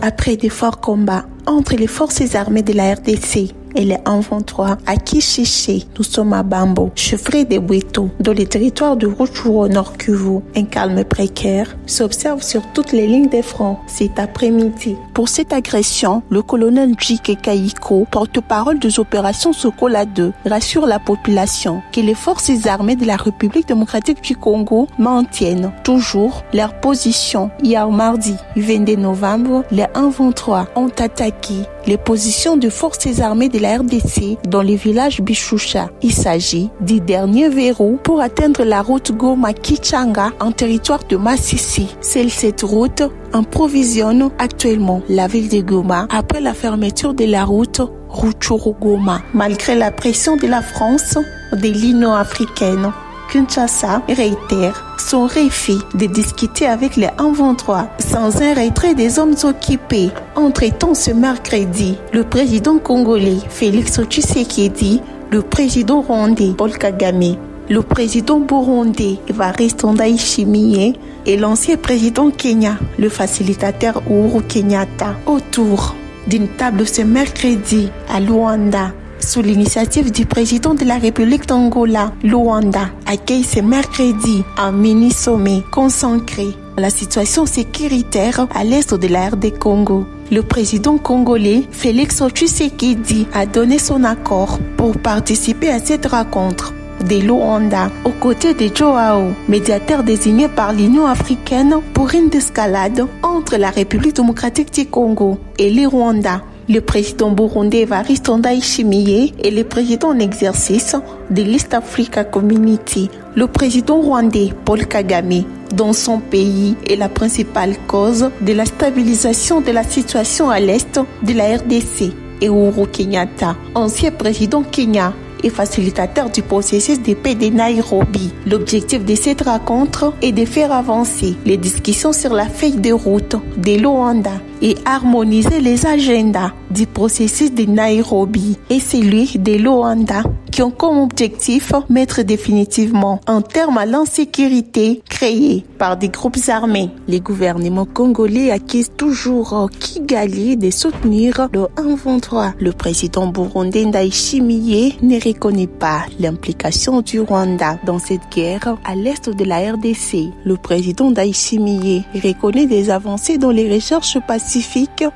Après de forts combats entre les forces armées de la RDC et les M23 à Kishiché, nous sommes à Bambo, chefferie de Bweto, dans les territoires de Rutshuru au Nord Kivu. Un calme précaire s'observe sur toutes les lignes de front cet après-midi. Pour cette agression, le colonel Jike Kaiko, porte-parole des opérations Sokola 2, rassure la population que les forces armées de la République démocratique du Congo maintiennent toujours leur position. Hier mardi 22 novembre, les M23 ont attaqué les positions de forces armées de la RDC dans le village Bishusha. Il s'agit du dernier verrou pour atteindre la route Goma-Kichanga en territoire de Masisi. Cette route approvisionne actuellement la ville de Goma après la fermeture de la route Rutshuru-Goma. Malgré la pression de la France, de l'Union africaine, Kinshasa réitère son refus de discuter avec les M23 sans un retrait des hommes occupés. Entre-temps, ce mercredi, le président congolais Félix Tshisekedi, le président rwandais Paul Kagame, le président burundais Evariste Ndayishimiye et l'ancien président Kenya, le facilitateur Uhuru Kenyatta, autour d'une table ce mercredi à Luanda. Sous l'initiative du président de la République d'Angola, Luanda accueille ce mercredi un mini-sommet consacré à la situation sécuritaire à l'est de la RD Congo. Le président congolais Félix Tshisekedi a donné son accord pour participer à cette rencontre de Luanda aux côtés de Joao, médiateur désigné par l'Union africaine pour une escalade entre la République démocratique du Congo et le Rwanda. Le président burundais Evariste Ndayishimiye et le président en exercice de l'East Africa Community, le président rwandais Paul Kagame, dont son pays est la principale cause de la stabilisation de la situation à l'est de la RDC, et Uhuru Kenyatta, ancien président Kenya et facilitateur du processus de paix de Nairobi. L'objectif de cette rencontre est de faire avancer les discussions sur la feuille de route de Luanda et harmoniser les agendas du processus de Nairobi et celui de Luanda, qui ont comme objectif mettre définitivement un terme à l'insécurité créée par des groupes armés. Les gouvernements congolais accusent toujours Kigali de soutenir le M23. Le président burundais Ndayishimiye ne reconnaît pas l'implication du Rwanda dans cette guerre à l'est de la RDC. Le président Ndayishimiye reconnaît des avancées dans les recherches pacifiques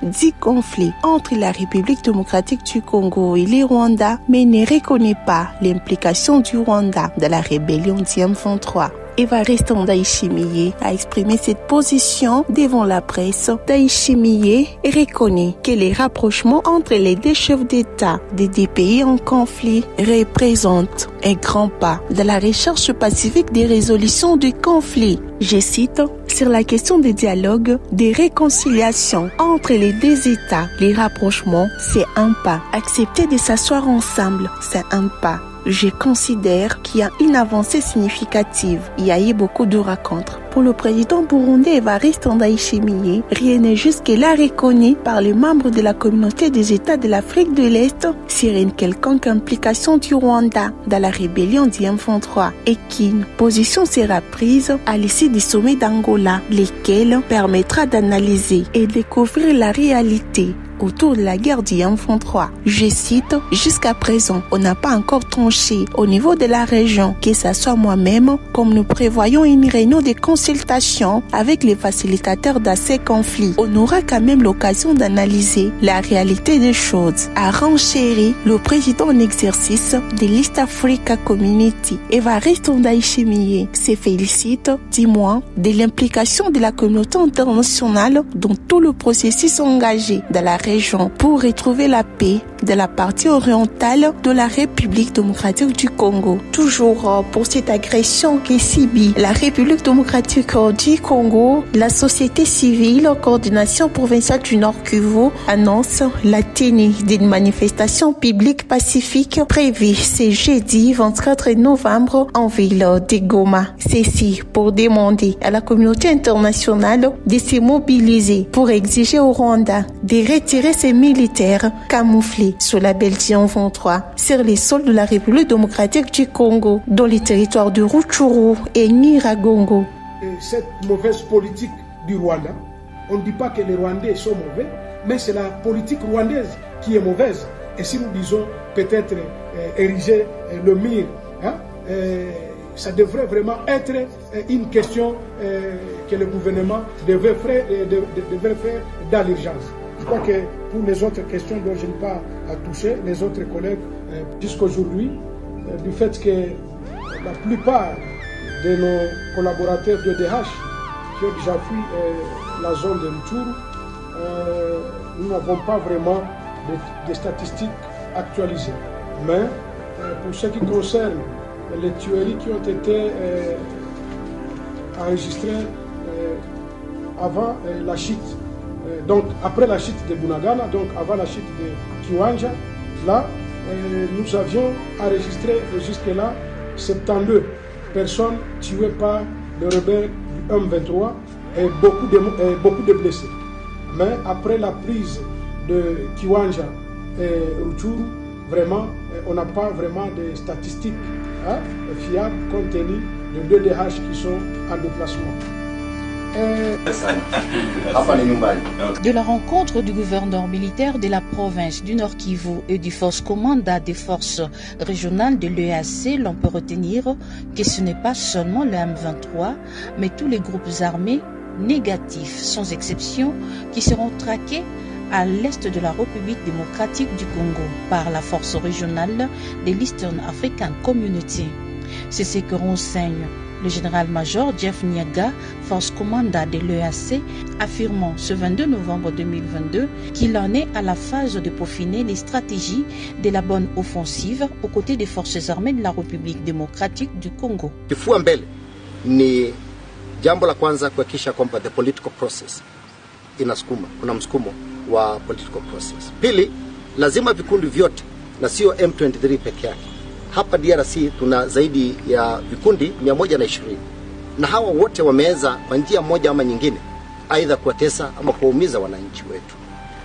du conflit entre la République démocratique du Congo et le Rwanda, mais ne reconnaît pas l'implication du Rwanda dans la rébellion du M23. Evariste Ndayishimiye a exprimé cette position devant la presse. Ndayishimiye reconnaît que les rapprochements entre les deux chefs d'État des deux pays en conflit représentent un grand pas dans la recherche pacifique des résolutions du conflit. Je cite, sur la question des dialogues, des réconciliations entre les deux États, les rapprochements, c'est un pas. Accepter de s'asseoir ensemble, c'est un pas. Je considère qu'il y a une avancée significative. Il y a eu beaucoup de rencontres. Pour le président burundais Evariste Ndayishimiye, rien n'est jusque-là reconnu par les membres de la communauté des États de l'Afrique de l'Est sur une quelconque implication du Rwanda dans la rébellion du M23 et qu'une position sera prise à l'issue du sommet d'Angola, lequel permettra d'analyser et découvrir la réalité autour de la guerre du M23. Je cite, jusqu'à présent, on n'a pas encore tranché au niveau de la région, que ce soit moi-même, comme nous prévoyons une réunion de consultation avec les facilitateurs de ces conflits. On aura quand même l'occasion d'analyser la réalité des choses, a renchéri le président en exercice de l'East Africa Community. Evariste Ndayishimiye se félicite, dis-moi, de l'implication de la communauté internationale dans tout le processus engagé dans la région pour retrouver la paix de la partie orientale de la République démocratique du Congo. Toujours pour cette agression qui subit la République démocratique du Congo, la société civile, coordination provinciale du Nord Kivu, annonce la tenue d'une manifestation publique pacifique prévue ce jeudi 24 novembre en ville de Goma. Ceci pour demander à la communauté internationale de se mobiliser pour exiger au Rwanda de retirer ses militaires camouflés sous la Belgique 23 sur les sols de la République démocratique du Congo, dans les territoires de Rutshuru et Nyiragongo. Cette mauvaise politique du Rwanda On ne dit pas que les Rwandais sont mauvais, mais c'est la politique rwandaise qui est mauvaise. Et si nous disons peut-être ériger le mur, hein, ça devrait vraiment être une question que le gouvernement devrait faire dans l'urgence. Je crois que pour les autres questions dont je n'ai pas à toucher, les autres collègues, jusqu'aujourd'hui, du fait que la plupart de nos collaborateurs de DH qui ont déjà fui la zone de Rutshuru, nous n'avons pas vraiment de statistiques actualisées. Mais pour ce qui concerne les tueries qui ont été enregistrées avant la chute, donc après la chute de Bunagana, donc avant la chute de Kiwanja, là, nous avions enregistré jusque-là 72 personnes tuées par le rebelle du M23 et beaucoup de blessés. Mais après la prise de Kiwanja et Rutshuru, vraiment, on n'a pas vraiment de statistiques fiables compte tenu de 2 DH qui sont en déplacement. De la rencontre du gouverneur militaire de la province du Nord Kivu et du force commandant des forces régionales de l'EAC, l'on peut retenir que ce n'est pas seulement le M23, mais tous les groupes armés négatifs, sans exception, qui seront traqués à l'est de la République démocratique du Congo par la force régionale de l'Eastern African Community. C'est ce que renseigne le général-major Jeff Nyaga, force commandant de l'EAC, affirmant ce 22 novembre 2022 qu'il en est à la phase de peaufiner les stratégies de la bonne offensive aux côtés des forces armées de la République démocratique du Congo. Kifua mbele ni jambo la kwanza kuhakikisha kwamba the political process inasukuma, kuna msukumo wa political process. Pili, lazima vikundi vyote na sio M23 peke yake. Hapa DRC tuna zaidi ya vikundi 120 na hawa wote wameweza kwa njia moja ama nyingine aidha kuwatesa ama kuumiza wananchi wetu.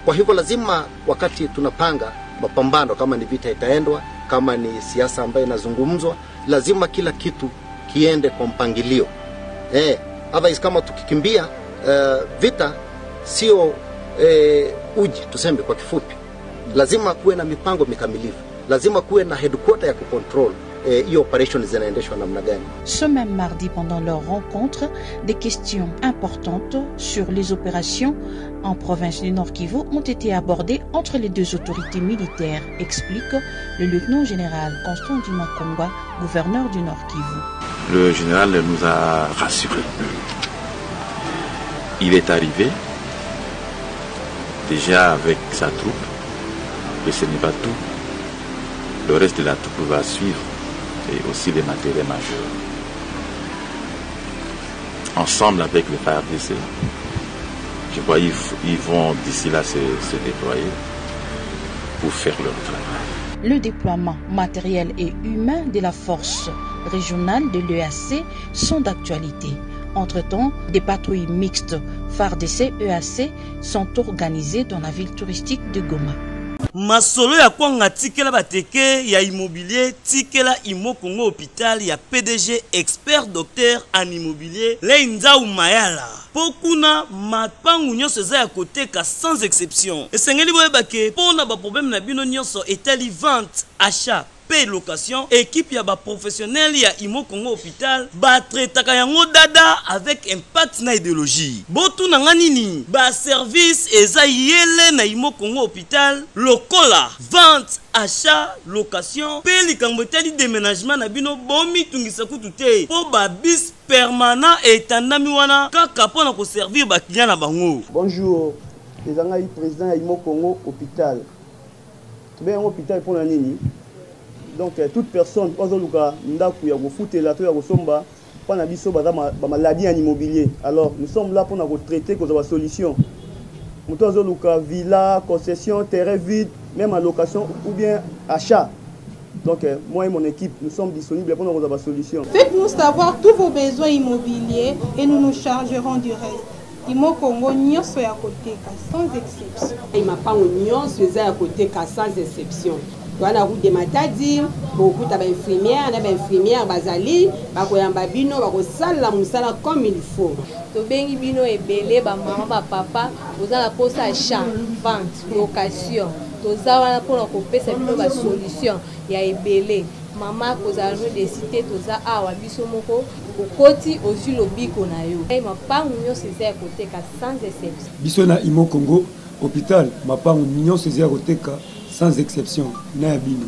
Kwa hivyo lazima wakati tunapanga mapambano, kama ni vita itaendwa, kama ni siasa ambayo inazungumzwa, lazima kila kitu kiende kwa mpangilio. Otherwise kama tukikimbia vita sio uji, tuseme kwa kifupi. Lazima kuwe na mipango mikamilifu. Lazima kuwe na headquarter ya kucontrol opération zinaendeshwa namna gani. Ce même mardi, pendant leur rencontre, des questions importantes sur les opérations en province du Nord Kivu ont été abordées entre les deux autorités militaires, explique le lieutenant général Constant Dimakongwa, gouverneur du Nord Kivu. Le général nous a rassurés. Il est arrivé déjà avec sa troupe, mais ce n'est pas tout. Le reste de la troupe va suivre, et aussi les matériels majeurs. Ensemble avec le FARDC, je vois qu'ils vont d'ici là se déployer pour faire leur travail. Le déploiement matériel et humain de la force régionale de l'EAC sont d'actualité. Entre-temps, des patrouilles mixtes FARDC-EAC sont organisées dans la ville touristique de Goma. Masolo ya kwanga tikela bateke ya immobilier tikela Imo Congo hôpital ya PDG expert docteur en immobilier Leinzau Mayala. Pokuna mapangu nyonso za ya koteka sans exception. Esengeli boyeba ke pona ba problème na bino nyonso etali vente, achat, paie location, équipe ya ba professionnel ya Imo Congo hôpital ba traitaka yango dada avec impact na idéologie. Botu na nganini ba service eza yele na Imo Congo hôpital lokola vente, achat, location, paie likambo etali déménagement na bino bomi tungisa kutu te po ba bis permanent etandami wana kaka pona ko servir ba client na bango. Bonjour, les angai président ya Imo Congo hôpital. Tube yango hôpital pona nini? Donc toute personne ozoluka ndaku ya kofutela to ya kosomba pana biso baza ba maladie en immobilier. Alors nous sommes là pour na traiter cause ba solution. Muto ozoluka villa, concession, terrain vide, même en location ou bien achat. Donc moi et mon équipe nous sommes disponibles pour nous avoir solution. Faites-nous savoir tous vos besoins immobiliers et nous nous chargerons du reste. Imo Congo nyonso ya côté sans exception. Il m'a pas nyonso ya côté sans exception. toana route de Matadi beaucoup ta ba infirmière na ba infirmière bazali ba koyamba bino ba kosala musala comme il faut to bengi bino ebele ba maman ba papa ozala posa champ vente location toza wana pona kopesa bino ba solution ya ebele mama kozala no de cité toza awa biso moko okoti ozu lobiko na yo mapangu nyonso eza ya koteka sans exception biso na Imo Congo hôpital mapangu nyonso eza ya koteka sans exception na ya bino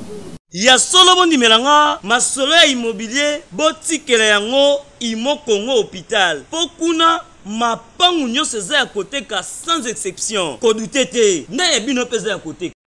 ya solo bondimelanga masolo ya immobilier botikela yango Imo Congo hôpital pokuna mapangu nyonso eza ya koteka sans exception kodute te na ya bino peza ya koteka